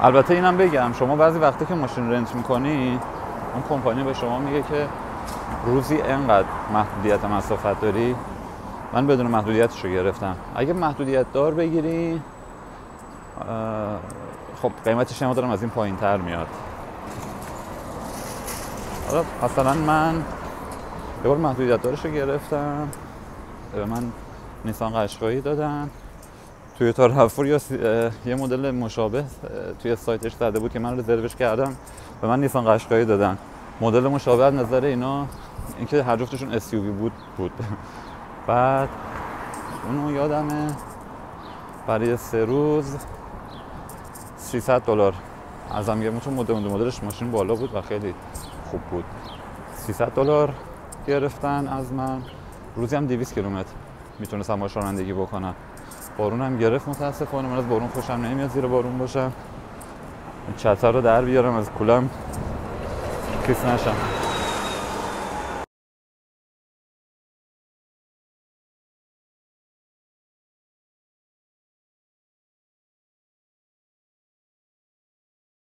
البته اینم بگم شما بعضی وقتا که ماشین رنت میکنی اون کمپانی به شما میگه که روزی اینقدر محدودیت مسافت داری. من بدون محدودیتشو گرفتم. اگه محدودیت دار بگیری خب قیمتش هم دارم از این پایین تر میاد. حالا مثلا من یه بار محدودیت دارشو گرفتم، به من نیسان قشقایی دادن. توی رفور یه مدل مشابه توی سایتش زده بود که من رزروش کردم، به من نیسان قشقایی دادن. مدل مشابه از نظر اینا اینکه هر جفتشون SUV بود. بعد اونو یادمه برای 3 روز $300 ازم گرفتن، چون مدلش ماشین بالا بود و خیلی خوب بود. $300 گرفتن از من. روزی هم 200 کیلومتر میتونستم باش رانندگی بکنم. بارون هم گرفت متاسفانه. من از بارون خوشم نمیاد، زیر بارون باشم. چتر رو در بیارم از کولم کیس نشم.